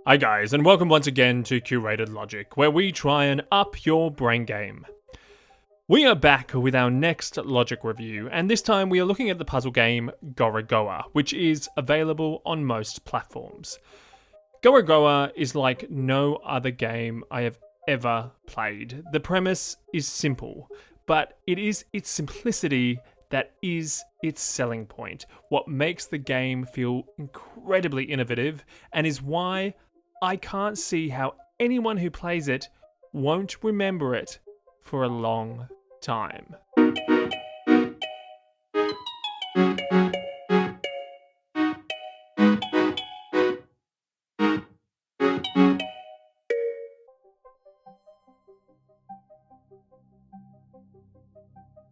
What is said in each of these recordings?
Hi guys, and welcome once again to Curated Logic, where we try and up your brain game. We are back with our next logic review, and this time we are looking at the puzzle game Gorogoa, which is available on most platforms. Gorogoa is like no other game I have ever played. The premise is simple, but it is its simplicity that is its selling point, what makes the game feel incredibly innovative, and is why I can't see how anyone who plays it won't remember it for a long time.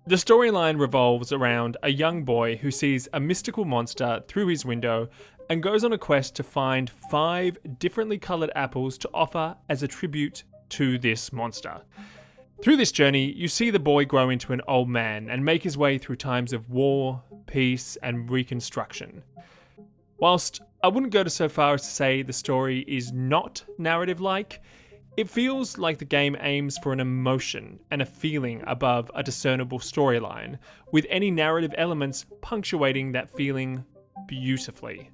The storyline revolves around a young boy who sees a mystical monster through his window and goes on a quest to find 5 differently coloured apples to offer as a tribute to this monster. Through this journey, you see the boy grow into an old man and make his way through times of war, peace, and reconstruction. Whilst I wouldn't go so far as to say the story is not narrative-like, it feels like the game aims for an emotion and a feeling above a discernible storyline, with any narrative elements punctuating that feeling beautifully.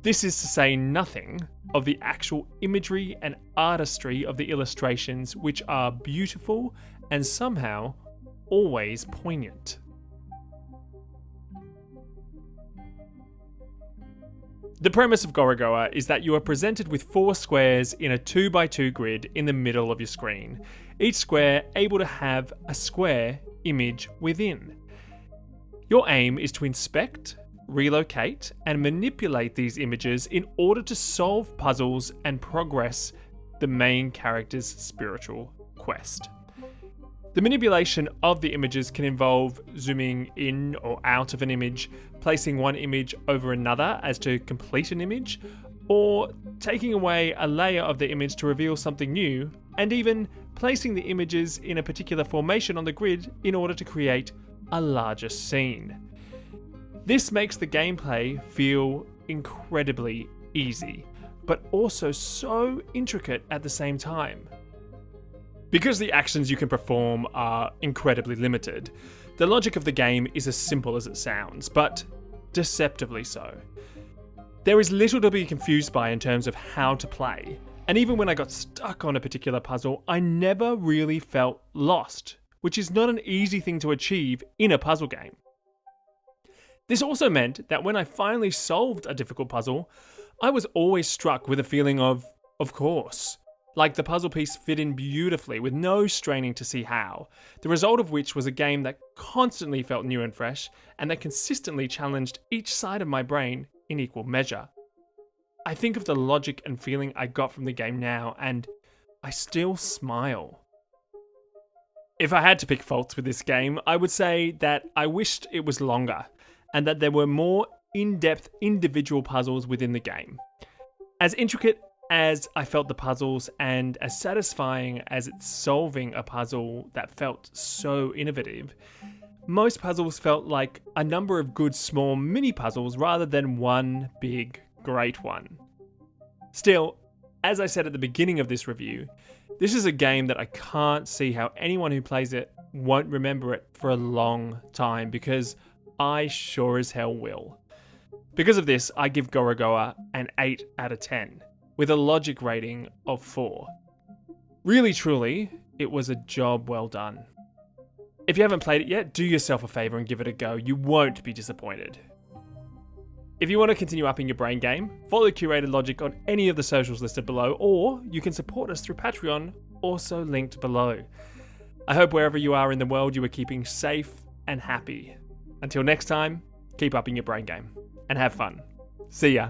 This is to say nothing of the actual imagery and artistry of the illustrations, which are beautiful and somehow always poignant. The premise of Gorogoa is that you are presented with 4 squares in a 2x2 grid in the middle of your screen, each square able to have a square image within. Your aim is to inspect, relocate, and manipulate these images in order to solve puzzles and progress the main character's spiritual quest. The manipulation of the images can involve zooming in or out of an image, placing one image over another as to complete an image, or taking away a layer of the image to reveal something new, and even placing the images in a particular formation on the grid in order to create a larger scene. This makes the gameplay feel incredibly easy, but also so intricate at the same time. Because the actions you can perform are incredibly limited, the logic of the game is as simple as it sounds, but deceptively so. There is little to be confused by in terms of how to play, and even when I got stuck on a particular puzzle, I never really felt lost, which is not an easy thing to achieve in a puzzle game. This also meant that when I finally solved a difficult puzzle, I was always struck with a feeling of course. Like the puzzle piece fit in beautifully with no straining to see how, the result of which was a game that constantly felt new and fresh, and that consistently challenged each side of my brain in equal measure. I think of the logic and feeling I got from the game now, and I still smile. If I had to pick faults with this game, I would say that I wished it was longer, and that there were more in-depth individual puzzles within the game. As intricate as I felt the puzzles, and as satisfying as it's solving a puzzle that felt so innovative, most puzzles felt like a number of good small mini puzzles rather than one big great one. Still, as I said at the beginning of this review, this is a game that I can't see how anyone who plays it won't remember it for a long time, because I sure as hell will. Because of this, I give Gorogoa an 8 out of 10. With a logic rating of 4. Really truly, it was a job well done. If you haven't played it yet, do yourself a favour and give it a go. You won't be disappointed. If you want to continue upping your brain game, follow Curated Logic on any of the socials listed below, or you can support us through Patreon, also linked below. I hope wherever you are in the world, you are keeping safe and happy. Until next time, keep upping your brain game and have fun. See ya.